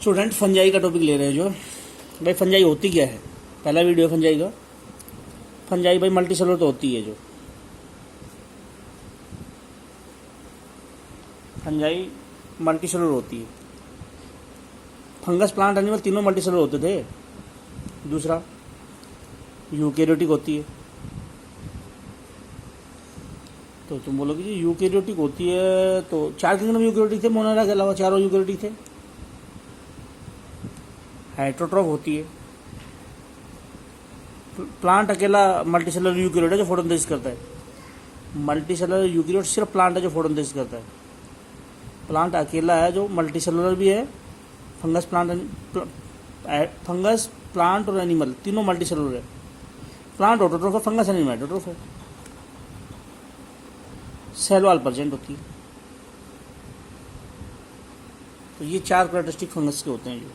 Student fungi का topic ले रहे हैं जो भाई फंजाई होती क्या है। पहला वीडियो फंजाई का। फंजाई भाई मल्टी सेलुलर तो होती है जो फंजाई मल्टी सेलुलर होती है। फंगस प्लांट एनिमल तीनों मल्टी सेलुलर होते थे। दूसरा यूकेरियोटिक होती है। तो तुम बोलोगे जी यूकेरियोटिक होती है तो 4 किंगडम यूकेरियोटिक थे, मोनारा के अलावा चारों यूकेरियोटिक थे। हेटेरोट्रॉफ होती है। प्लांट अकेला मल्टीसेलुलर यूकेरियोट है जो फोटोसिंथेसिस करता है। मल्टीसेलुलर यूकेरियोट सिर्फ प्लांट है जो फोटोसिंथेसिस करता है। प्लांट अकेला है जो मल्टीसेलुलर भी है। फंगस प्लांट और एनिमल तीनों मल्टीसेलुलर है। प्लांट ऑटोट्रोफ है, फंगस एनिमल हेटेरोट्रोफ है। सेल वॉल प्रेजेंट होती है। तो ये 4 कैरेक्टरिस्टिक फंगस के होते हैं। जो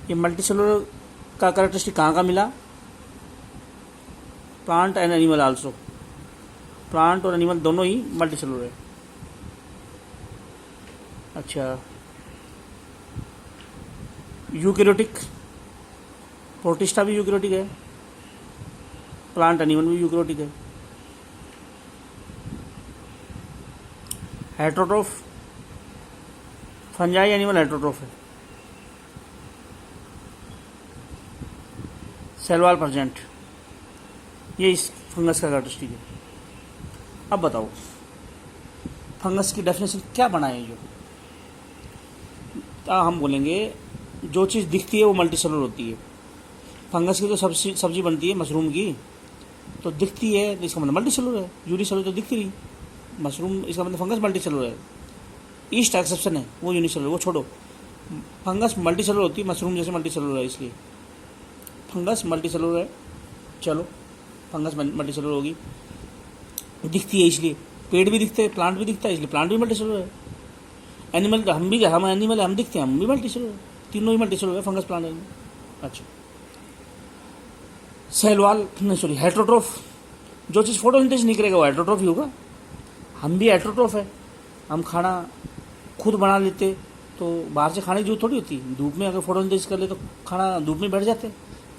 ये मल्टीसेलुलर का कैरेक्टरिस्टिक कहाँ का मिला? Plant and animal also. Plant और एनिमल दोनों ही मल्टीसेलुलर है। अच्छा, यूकेरियोटिक प्रोटिस्टा भी यूकेरियोटिक है। प्लांट एनिमल भी यूकेरियोटिक है। हेटेरोट्रोफ फंजाई एनिमल हेटेरोट्रोफ है। सेल वॉल प्रेजेंट, ये इस फंगस का कैरेक्टरिस्टिक है। अब बताओ फंगस की डेफिनेशन क्या बनाए जो हम बोलेंगे जो चीज़ दिखती है वो मल्टीसेलुलर होती है। फंगस की तो सब्जी बनती है मशरूम की, तो दिखती है तो इसका मतलब मल्टीसेलुलर है। यूनिसेलुलर तो दिखती नहीं, मशरूम इसका मतलब फंगस मल्टीसेलुलर है। ईस्ट एक्सेप्शन है, वो यूनिसेलुलर, वो छोड़ो। फंगस मल्टीसेलुलर होती है, मशरूम जैसे मल्टीसेलुलर है, इसलिए फंगस मल्टीसेलुलर है। चलो फंगस मल्टीसेलुलर होगी, दिखती है इसलिए। पेड़ भी दिखते हैं, प्लांट भी दिखता है, इसलिए प्लांट भी मल्टीसेलुलर है। एनिमल हम एनिमल हम दिखते हैं, हम भी मल्टीसेलुलर, तीनों ही मल्टीसेलुलर है, फंगस प्लांट एनिमल। अच्छा, सेल वॉल सॉरी हेटेरोट्रोफ, जो चीज़ फोटोसिंथेसिस नहीं करेगा वो हेटेरोट्रोफ ही होगा। हम भी हेटेरोट्रोफ है। हम खाना खुद बना लेते तो बाहर से खाने की जरूरत थोड़ी होती। धूप में अगर फोटोसिंथेसिस कर ले तो खाना धूप में बैठ जाते,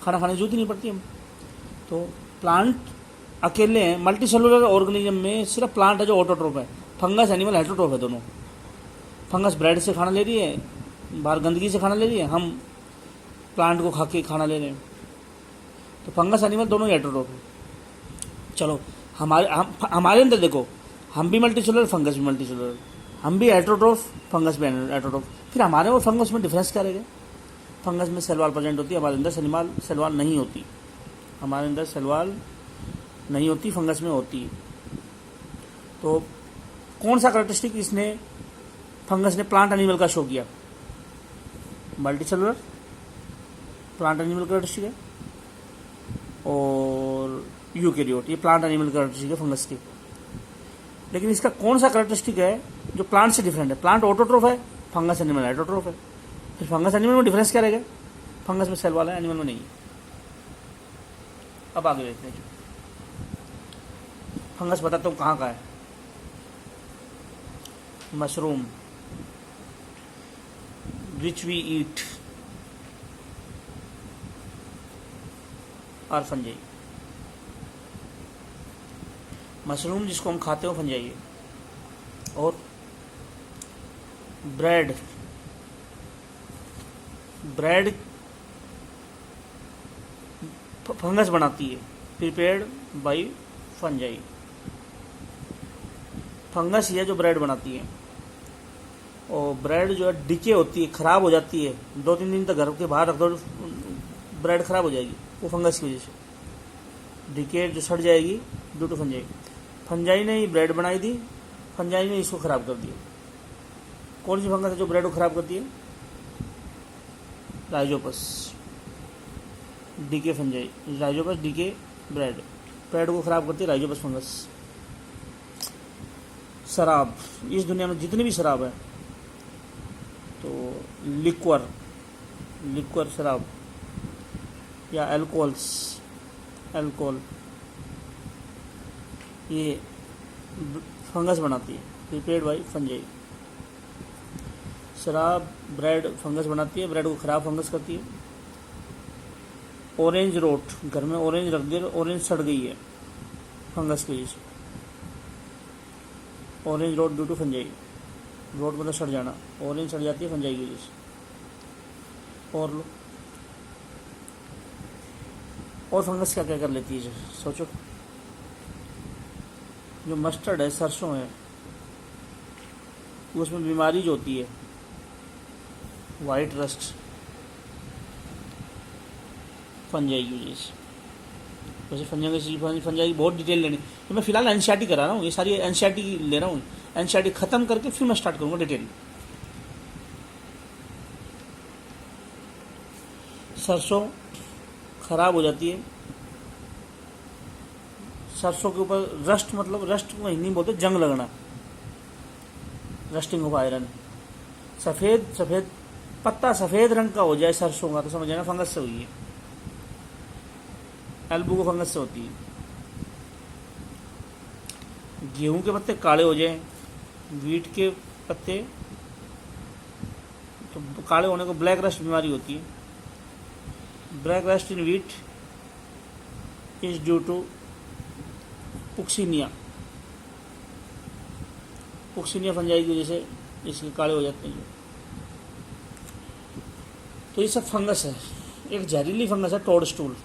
खाना खाने की जरूरत ही नहीं पड़ती हम। तो प्लांट अकेले हैं। मल्टीसेलुलर ऑर्गेनिज्म में सिर्फ प्लांट है जो ऑटोट्रोफ है। फंगस एनिमल हेटेरोट्रोफ है दोनों। फंगस ब्रेड से खाना ले रही है, बाहर गंदगी से खाना ले रही है, हम प्लांट को खा के खाना ले रहे हैं। तो फंगस एनिमल दोनों ही हेटेरोट्रोफ है। चलो हमारे अंदर देखो, हम भी मल्टीसेलुलर, फंगस भी मल्टीसेलुलर, हम भी हेटेरोट्रोफ, फंगस भी हेटेरोट्रोफ। फिर हमारे और फंगस में डिफरेंस क्या रहेगा? फंगस में सेल वॉल प्रेजेंट होती है, हमारे अंदर सेल वॉल नहीं होती। हमारे अंदर सेल वॉल नहीं होती, फंगस में होती है। तो कौन सा कैरेक्टरिस्टिक इसने फंगस ने प्लांट एनिमल का शो किया? मल्टीसेलुलर प्लांट एनिमल कैरेक्टरिस्टिक है, और यूकेरियोट ये प्लांट एनिमल कैरेक्टरिस्टिक है फंगस की। लेकिन इसका कौन सा कैरेक्टरिस्टिक है जो प्लांट से डिफरेंट है? प्लांट ऑटोट्रोफ है, फंगस एनिमल हेटेरोट्रोफ है। फिर फंगस एनिमल में डिफरेंस क्या रहेगा? फंगस में सेल वाला है, एनिमल में नहीं है। अब आगे देखते हैं। फंगस बताता हूँ कहाँ का है। मशरूम विच वी ईट और फंजाई। मशरूम जिसको हम खाते हो फंजाई है, और ब्रेड फंगस बनाती है, प्रिपेयर्ड बाय फंजाई। फंगस ही है जो ब्रेड बनाती है, और ब्रेड जो है डिके होती है, ख़राब हो जाती है। 2-3 दिन तक घर के बाहर रख दो, ब्रेड ख़राब हो जाएगी, वो फंगस की वजह से। डिके जो सड़ जाएगी ड्यू टू फंजाई। फंजाई ने ही ब्रेड बनाई थी, फंजाई ने इसको ख़राब कर दिया। कौन सी फंगस है जो ब्रेड को ख़राब करती है? Rhizopus, decay fungi. Rhizopus decay bread को ख़राब करती है, राइजोपस फंगस। शराब, इस दुनिया में जितनी भी शराब है, तो लिक्वर शराब या अल्कोहल ये फंगस बनाती है, प्रिपेयर्ड बाय फंजाई। शराब ब्रेड फंगस बनाती है, ब्रेड को ख़राब फंगस करती है। ऑरेंज रोट, घर में ऑरेंज रख दिया, ऑरेंज सड़ गई है फंगस की वजह से। Orange rot due to fungi, rot मतलब सड़ जाना, ऑरेंज सड़ जाती है फंजाई की वजह से। और लो, और फंगस क्या क्या कर लेती है सोचो। जो मस्टर्ड है, सरसों है, उसमें बीमारी जो होती है वाइट रस्ट, फंजाई की वजह से। वैसे फंजाई की बहुत डिटेल लेनी, तो मैं फिलहाल एनसीईआरटी करा रहा हूँ, ये सारी एनसीईआरटी ले रहा हूँ। एनसीईआरटी ख़त्म करके फिर मैं स्टार्ट करूँगा डिटेल। सरसों खराब हो जाती है, सरसों के ऊपर रस्ट, मतलब रस्ट को हिंदी में बोलते जंग लगना, रस्टिंग ऑफ आयरन। सफ़ेद पत्ता सफ़ेद रंग का हो जाए सरसों का तो समझ जाना फंगस से हुई है। एल्बू को फंगस से होती है। गेहूं के पत्ते काले हो जाएं, वीट के पत्ते तो काले होने को ब्लैक रस्ट बीमारी होती है। Black rust in wheat is due to Puccinia, Puccinia fungi की वजह से इसके काले हो जाते हैं। तो ये सब फंगस है। एक जहरीली फंगस है toadstool,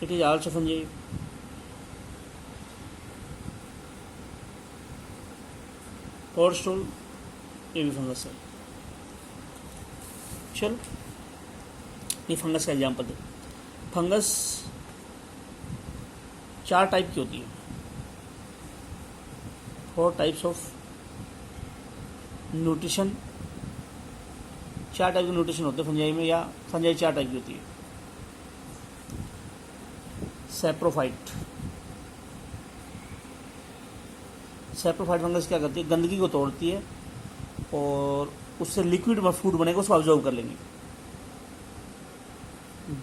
it is also fungi. Toadstool ये भी फंगस है। चलो ये फंगस का एग्जाम्पल दे। फंगस 4 टाइप की होती है, 4 टाइप्स ऑफ न्यूट्रिशन। 4 टाइप के न्यूट्रिशन होते हैं फंजाई में, या फंजाई 4 टाइप की होती है। सैप्रोफाइट, सैप्रोफाइट फंगस क्या करती है, गंदगी को तोड़ती है और उससे लिक्विड फूड बनेगा, उसको ऑब्जर्व कर लेंगे।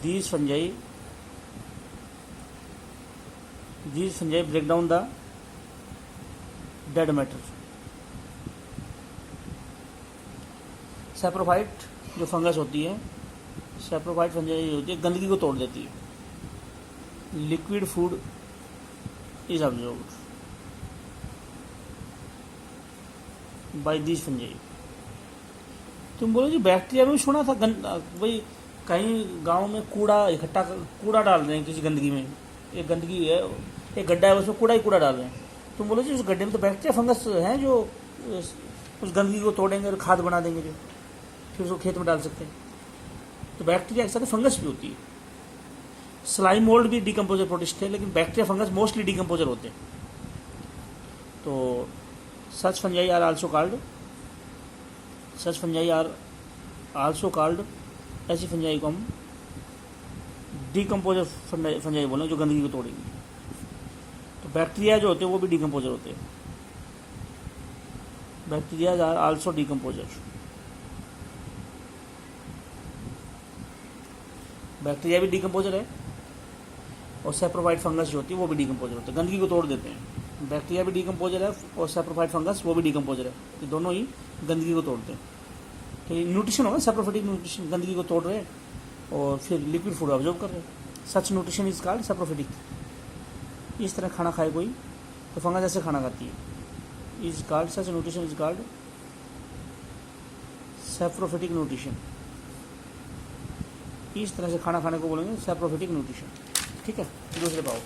These fungi break down the dead matter. Saprophyte जो फंगस होती है, सैप्रोफाइट फंजाई होती है, गंदगी को तोड़ देती है। Liquid food is observed bye these fungi. तुम बोलो जी बैक्टीरिया में सुना था भाई कहीं गांव में कूड़ा डाल रहे हैं किसी गंदगी में, एक गंदगी है, एक गड्ढा है, उसमें कूड़ा ही कूड़ा डाल रहे हैं। तुम बोलो जी उस गड्ढे में तो बैक्टीरिया फंगस हैं जो उस गंदगी को तोड़ेंगे और खाद बना देंगे, जो फिर उसको खेत में डाल सकते हैं। तो बैक्टीरिया के साथ फंगस भी होती है। स्लाइम मोल्ड भी डिकम्पोजर प्रोटिस्ट है, लेकिन बैक्टीरिया फंगस मोस्टली डिकम्पोजर होते हैं। तो सच फंजाई आर आल्सो कॉल्ड, ऐसी फंजाई को हम डिकम्पोजर फंजाई बोलें जो गंदगी को तोड़ेंगी। तो बैक्टीरिया जो होते हैं वो भी डिकम्पोजर होते हैं। Bacteria are also decomposer. Bacteria भी डिकम्पोजर है और सैप्रोफाइट फंगस जो होती है वो भी डिकम्पोजर होते हैं, गंदगी को तोड़ देते हैं। बैक्टीरिया भी डिकम्पोजर है और सैप्रोफाइट फंगस वो भी डिकम्पोजर है, ये दोनों ही गंदगी को तोड़ते हैं। तो ये न्यूट्रिशन होगा, सैप्रोफिटिक न्यूट्रिशन, गंदगी को तोड़ रहे हैं और फिर लिक्विड फूड ऑब्जर्व कर रहे हैं। Such nutrition is called saprophytic. इस तरह खाना खाए कोई तो फंगस ऐसे खाना खाती है, is called such nutrition is called saprophytic nutrition. इस तरह से खाना खाने को बोलेंगे सैप्रोफिटिक न्यूट्रिशन। ठीक है। दूसरे पाओ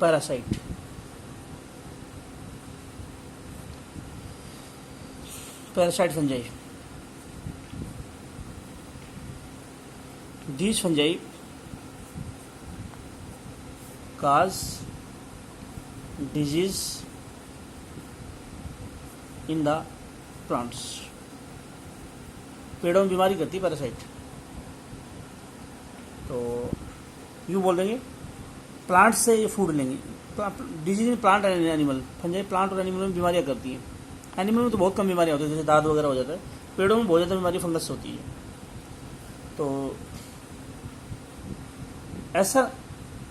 parasite. Parasite fungi, these fungi cause disease in the plants। पेड़ों में बीमारी करती है पैरासाइट। तो यूँ बोल देंगे प्लांट से ये फूड लेंगे, disease in plant and animal. Fungi plant और एनिमल में बीमारियाँ करती हैं। एनिमल में तो बहुत कम बीमारियाँ होती है, जैसे दाद वगैरह हो जाता है। पेड़ों में बहुत ज़्यादा बीमारी फंगस से होती है। तो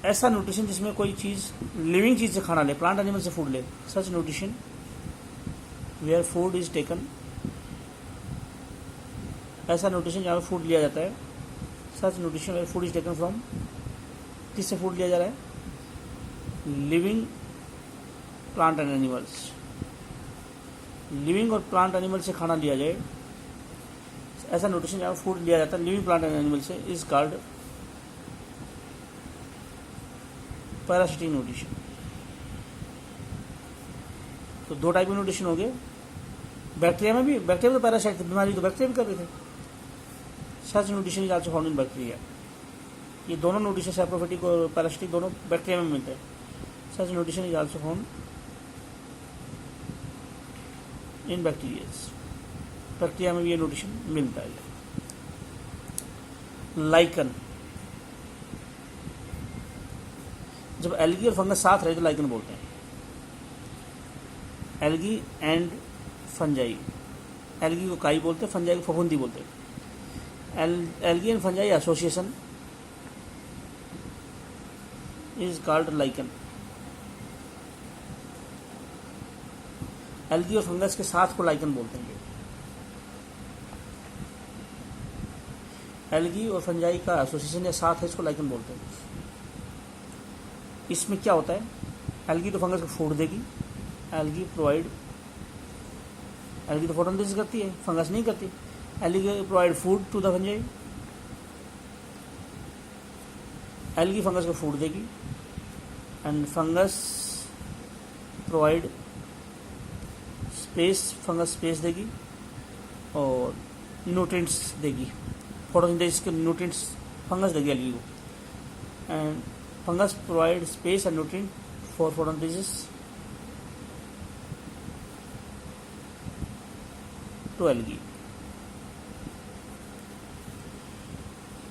ऐसा न्यूट्रिशन जिसमें कोई चीज़ लिविंग चीज़ से खाना ले, प्लांट एनिमल से फूड ले, such nutrition where food is taken, ऐसा न्यूट्रिशन जहाँ पे फूड लिया जाता है, such nutrition where food is taken from, किससे फूड लिया जा रहा है, living plant and animals, living और प्लांट एनिमल से खाना लिया जाए, ऐसा न्यूट्रिशन जहाँ फूड लिया जाता है लिविंग प्लांट एंड एनिमल से इज कॉल्ड पैरासिटिक न्यूट्रिशन। तो दो टाइप के न्यूट्रिशन हो गए, बैक्टीरिया में भी, बैक्टीरिया तो पैरासाइट थे, बीमारी तो बैक्टीरिया भी कर रहे थे, such nutrition is also found in bacteria. ये दोनों न्यूट्रिशन सैप्रोफिटिक और पैरासिटिक दोनों बैक्टीरिया में मिलते हैं, such nutrition is also found in bacterias, bacteria में भी ये न्यूट्रिशन मिलता है। लाइकन, जब एल्गी और फंगस साथ रहे तो लाइकन बोलते हैं, एल्गी एंड फंजाई, एल्गी को काई बोलते हैं, फंजाई को फफूंदी बोलते हैं। Algae and fungi association is called lichen. Algae और फंगस के साथ को लाइकन बोलते हैं। एल्गी और फंजाई का एसोसिएशन या साथ है, इसको लाइकन बोलते हैं। इसमें क्या होता है, एल्गी तो फंगस को फूड देगी, एल्गी प्रोवाइड, एल्गी तो फोटोसिंथेसिस करती है, फंगस नहीं करती, algae provide food to the fungi, algae fungus को फूड देगी and fungus provide space, fungus space देगी और न्यूट्रिएंट्स देगी, फोटोसिंथेसिस के न्यूट्रिएंट्स फंगस देगी एल्गी को, and fungus provide space and nutrient for photosynthesis to algae.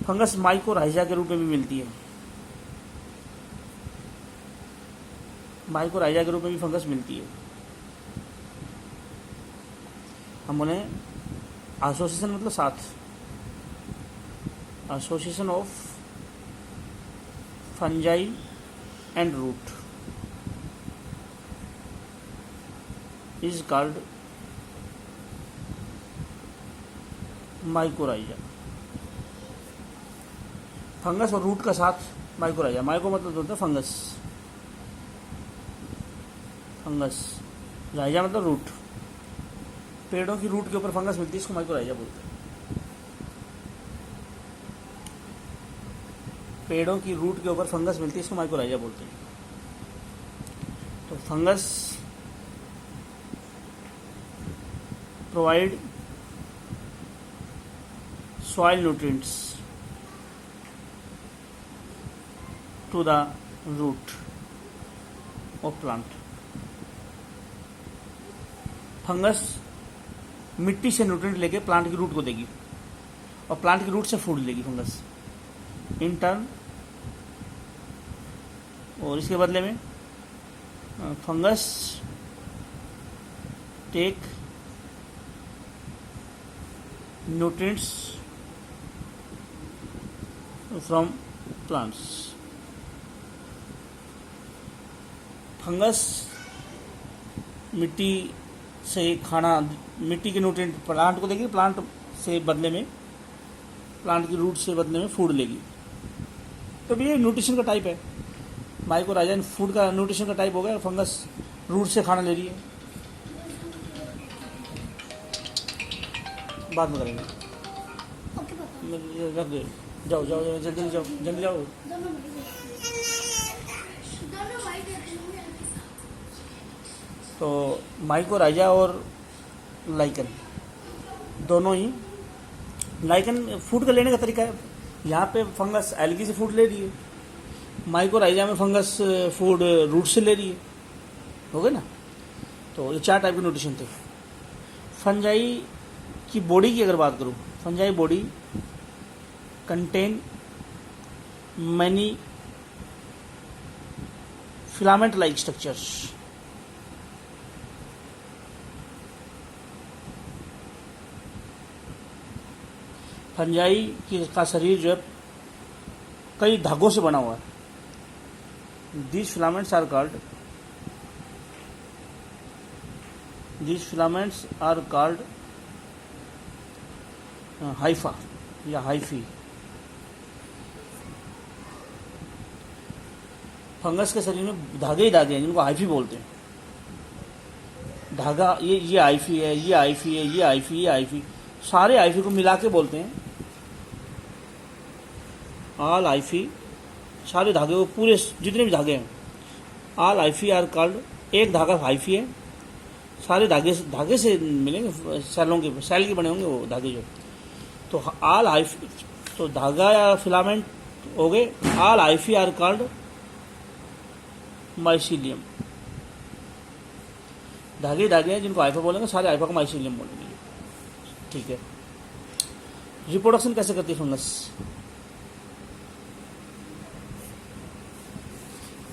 Fungus mycorrhiza के रूप में भी मिलती है, माइकोराइजा के रूप में भी फंगस मिलती है। हम बोले एसोसिएशन मतलब साथ, association of fungi and root is called mycorrhiza. Fungus और रूट का साथ माइकोराइजा, माइको मतलब होता है फंगस, फंगस, राइजा मतलब रूट, पेड़ों की रूट के ऊपर फंगस मिलती है, इसको माइकोराइजा बोलते हैं। पेड़ों की रूट के ऊपर फंगस मिलती है, इसको माइकोराइजा बोलते हैं। तो fungus provide soil nutrients to the root of plant। Fungus मिट्टी से न्यूट्रिएंट लेके प्लांट की रूट को देगी और प्लांट की रूट से फूड लेगी फंगस इन टर्न, और इसके बदले में fungus take nutrients from plants. Fungus मिट्टी से खाना, मिट्टी के न्यूट्रिएंट प्लांट को देगी, प्लांट से बदले में, प्लांट की रूट से बदले में फूड लेगी। तो ये न्यूट्रिशन का टाइप है, माइकोराइजा फूड का न्यूट्रिशन का टाइप हो गया। फंगस रूट से खाना ले रही है, बाद में करेंगे, रख दे, जाओ जाओ जल्दी जाओ, जल्दी जाओ। तो माइकोराइजा और लाइकन दोनों ही, लाइकन फूड का लेने का तरीका है, यहाँ पे फंगस एल्गी से फूड ले रही है, माइकोराइजा में फंगस फूड रूट से ले रही है, हो गए ना। तो ये चार टाइप के न्यूट्रिशन थे। फंजाई की बॉडी की अगर बात करूँ, fungi body contain many filament like structures. Fungi का शरीर जो है कई धागों से बना हुआ है, these filaments are called Haifa या हाइफी। फंगस के शरीर में धागे ही धागे हैं जिनको हाइफी बोलते हैं। धागा ये हाइफी है, ये हाइफी है, ये हाइफी, ये हाइफी, सारे हाइफी को मिला के बोलते हैं ऑल हाइफी। सारे धागे को, पूरे जितने भी धागे हैं, ऑल हाइफी आर कॉल्ड, एक धागा हाइफी है, सारे धागे से मिलेंगे, सेलों के, सेल के बने होंगे वो धागे जो। तो ऑल हाइफी, तो धागा या फिलामेंट हो गए, all hyphae are called mycelium. धागे धागे हैं जिनको हाइफा बोलेंगे, सारे हाइफा को माइसीलियम बोलेंगे। ठीक है। रिप्रोडक्शन कैसे करती है फंगस?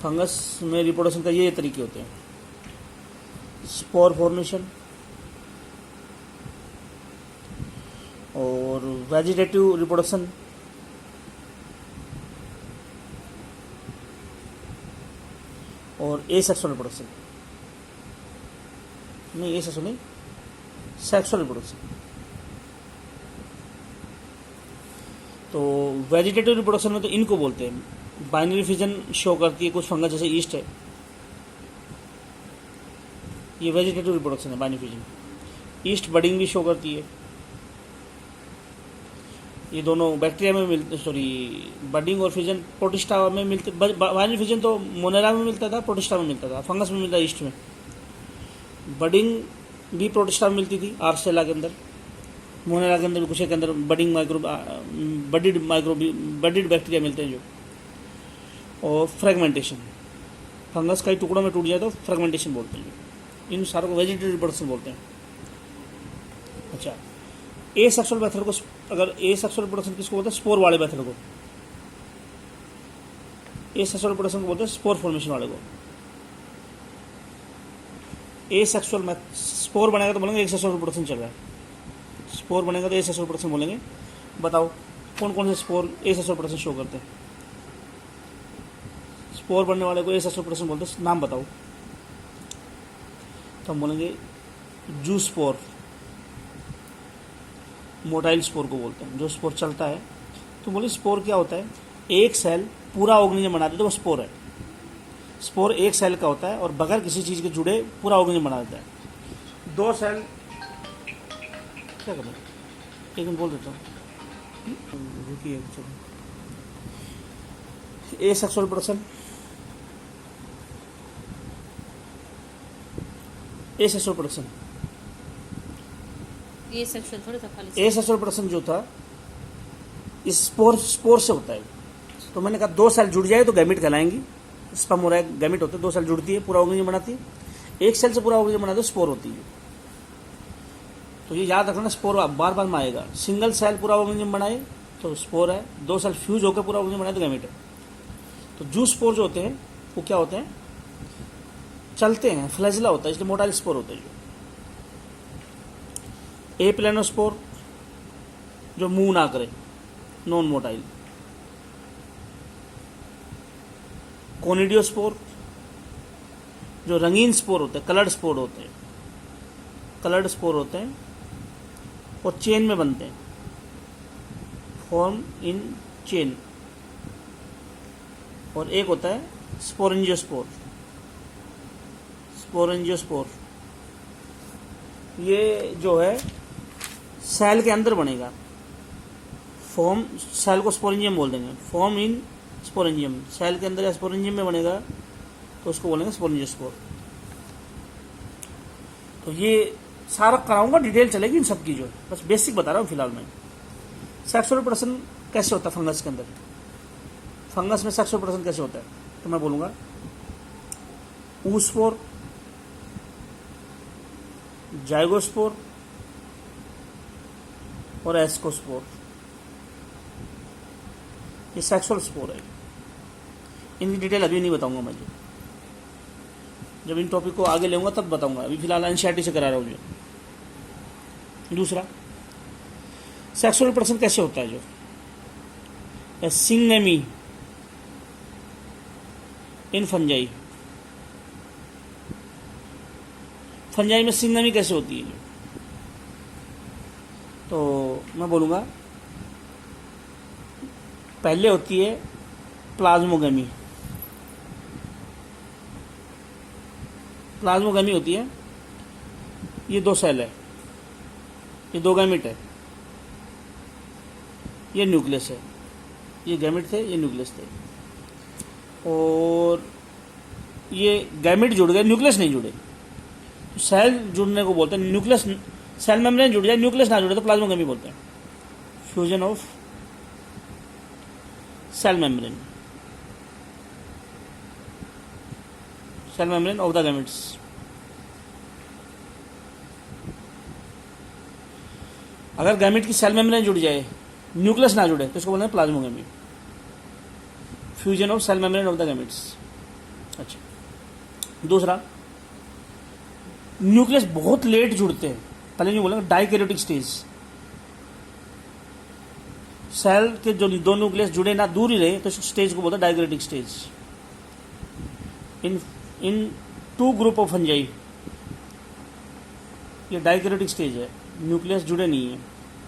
फंगस में रिप्रोडक्शन का ये तरीके होते हैं। स्पोर फॉर्मेशन और वेजिटेटिव रिप्रोडक्शन और एसेक्सुअल रिप्रोडक्शन, नहीं एसेक्सुअल नहीं, सेक्सुअल रिप्रोडक्शन। तो वेजिटेटिव रिप्रोडक्शन में तो इनको बोलते हैं, बाइनरी फिजन शो करती है कुछ फंगस, जैसे ईस्ट है, ये वेजिटेटिव रिप्रोडक्शन है बाइनरी फिजन। ईस्ट बडिंग भी शो करती है, ये दोनों बैक्टीरिया में मिलते, सॉरी बडिंग और फिजन प्रोटिस्टा में मिलते। बाइनरी फिजन तो मोनेरा में मिलता था, प्रोटिस्टा में मिलता था, फंगस में मिलता है ईस्ट में। बडिंग भी प्रोटिस्टा में मिलती थी, आर्सेला के अंदर, मोनेरा के अंदर, कुछ के अंदर बडिंग बडिड बैक्टीरिया मिलते हैं जो। और फ्रेगमेंटेशन, फंगस कई टुकड़ों में टूट जाए तो फ्रेगमेंटेशन बोलते हैं। इन सारों को वेजिटेटिव रिप्रोडक्शन बोलते हैं। अच्छा, ए सेक्सुअल मेथड को, अगर ए सेक्सुअल रिप्रोडक्शन किसको बोलते हैं? स्पोर वाले मेथड को। ए सेक्सुअल रिप्रोडक्शन को बोलते हैं स्पोर फॉर्मेशन वाले को। ए सेक्सुअल स्पोर बनेगा तो बोलेंगे एक सेक्सुअल रिप्रोडक्शन चल रहा है, स्पोर बनेगा तो ए सेक्सुअल रिप्रोडक्शन बोलेंगे। बताओ कौन कौन से स्पोर ए सेक्सुअल रिप्रोडक्शन शो करते हैं? स्पोर बनने वाले को ए सेक्सुअल रिप्रोडक्शन बोलते हैं, नाम बताओ। तो हम बोलेंगे जू स्पोर, मोटाइल स्पोर को बोलते हैं, जो स्पोर चलता है। तो बोले स्पोर क्या होता है? एक सेल पूरा ऑर्गेनिज्म बनाते तो वो स्पोर है। स्पोर एक सेल का होता है और बगैर किसी चीज़ के जुड़े पूरा ऑर्गेनिज्म बना देता है। दो सेल, क्या करें, एक मिनट बोल देता हूँ, रुकिए चलो। ए सेक्सुअल रिप्रोडक्शन, ए सेक्सुअल प्रोडक्शन, ये सेक्सुअल थोड़ा सा खाली, ए सेक्सुअल प्रोडक्शन जो था इस स्पोर से होता है। तो मैंने कहा दो सेल जुड़ जाए तो गैमिट कहलाएंगी, स्पर्म हो रहा है, गैमिट होते हैं, दो सेल जुड़ती है पूरा ऑर्गेनिज्म बनाती है। एक सेल से पूरा ऑर्गेनिज्म बनाते तो स्पोर होती है। तो ये याद रखना, स्पोर बार बार में आएगा। सिंगल सेल पूरा ऑर्गेनिज्म बनाए तो स्पोर है, दो सेल फ्यूज होकर पूरा ऑर्गेनिज्म बनाए तो गैमिट है। तो जू स्पोर जो होते हैं वो क्या होते हैं? चलते हैं, फ्लैजिला होता है, इसलिए मोटाइल स्पोर होते हैं। ए प्लेनोस्पोर जो मूव ना करे, नॉन मोटाइल। कोनिडियोस्पोर जो रंगीन स्पोर होते हैं, कलर्ड स्पोर होते हैं, कलर्ड स्पोर होते हैं और चेन में बनते हैं, फॉर्म इन चेन। और एक होता है स्पोरेंजियोस्पोर, स्पोरेंजियोस्पोर ये जो है सेल के अंदर बनेगा, फॉर्म, सेल को स्पोरेंजियम बोल देंगे, फॉर्म इन स्पोरेंजियम, सेल के अंदर या स्पोरेंजियम में बनेगा तो उसको बोलेंगे स्पोरेंजियोस्पोर। तो ये सारा कराऊंगा, डिटेल चलेगी इन सब की, जो बस बेसिक बता रहा हूँ फिलहाल मैं। सेक्सुअल रिप्रोडक्शन कैसे होता है फंगस के अंदर? फंगस में सेक्सुअल रिप्रोडक्शन कैसे होता है तो मैं बोलूँगा ऊस्पोर, जाइगोस्पोर और एस्कोस्पोर, ये सेक्सुअल स्पोर है। इनकी डिटेल अभी नहीं बताऊंगा मैं, जब इन टॉपिक को आगे लेऊंगा तब बताऊंगा, अभी फिलहाल एनसीईआरटी से करा रहा हूँ जो। दूसरा, सेक्सुअल रिप्रोडक्शन कैसे होता है? जो सिंगेमी, इन फंजाई, फंजाई में सिंगमी कैसे होती है? तो मैं बोलूँगा पहले होती है प्लाज्मोगमी, प्लाज्मोगमी होती है, ये 2 सेल है, ये 2 गैमिट है, ये न्यूक्लियस है, ये गैमिट थे, ये न्यूक्लियस थे, और ये गैमिट जुड़ गए, न्यूक्लियस नहीं जुड़े, सेल जुड़ने को बोलते हैं न्यूक्लियस, सेल मेम्ब्रेन जुड़ जाए, न्यूक्लियस ना जुड़े तो प्लाज्मोगमी बोलते हैं, fusion of cell membrane, cell membrane of the gametes. अगर गैमेट की सेल मेम्ब्रेन जुड़ जाए, न्यूक्लियस ना जुड़े, तो इसको बोलते हैं plasmogamy, fusion of cell membrane of the gametes. अच्छा, दूसरा, न्यूक्लियस बहुत लेट जुड़ते हैं, पहले नहीं बोलेंगे, डाइकैरियोटिक स्टेज, सेल के जो 2 न्यूक्लियस जुड़े ना, दूर ही रहे, तो इस स्टेज को बोलते हैं dikaryotic stage. In 2 group of fungi, ये डाइकैरियोटिक स्टेज है, न्यूक्लियस जुड़े नहीं है,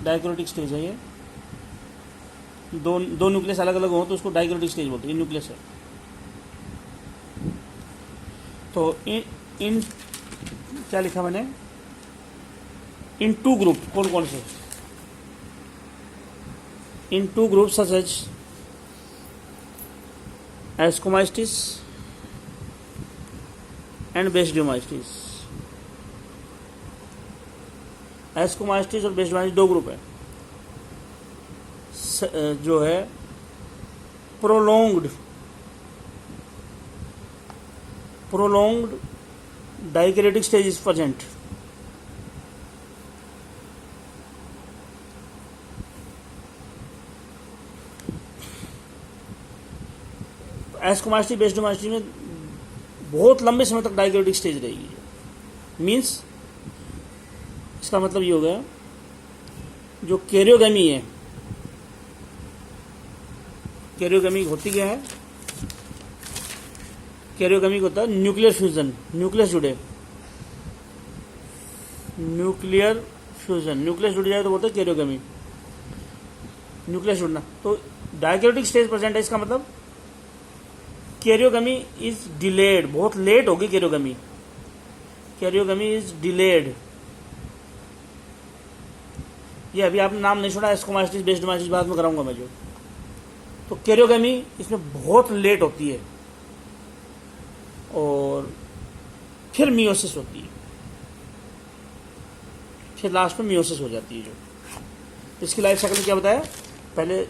डाइकैरियोटिक स्टेज है ये, दो न्यूक्लियस अलग अलग हो तो उसको डाइकैरियोटिक स्टेज बोलते हैं, ये न्यूक्लियस है। तो इन क्या लिखा मैंने, इन 2 ग्रुप, कौन कौन से, इन 2 group such as ascomycetes and basidiomycetes, ascomycetes और बेस्डियोमाइस्टिस 2 ग्रुप है, जो है prolonged dikaryotic stage is present, ascomycetes basidiomycetes में बहुत लंबे समय तक डाइकैरियोटिक स्टेज रहेगी, मीन्स इसका मतलब ये हो गया, जो कैरियोगमी है, कैरियोगमी होती क्या है, कैरियोगमी होता है न्यूक्लियर फ्यूजन, न्यूक्लियस जुड़े, न्यूक्लियर फ्यूजन, न्यूक्लियस जुड़ जाए तो बोलते हैं कैरियोगमी, न्यूक्लियस जुड़ना। तो डाइकैरियोटिक स्टेज प्रेजेंट है, इसका मतलब कैरियोगमी इज डिलेड, बहुत लेट होगी कैरियोगमी, कैरियोगमी इज डिलेड। ये अभी आपने नाम नहीं सुना, एस्कोमाइस्टिस बेस्डियोमाइस्टिस बाद में कराऊंगा मैं जो, तो कैरियोगमी इसमें बहुत लेट होती है, और फिर मियोसिस होती है, फिर लास्ट में मियोसिस हो जाती है। जो इसकी लाइफ साइकिल क्या बताया, पहले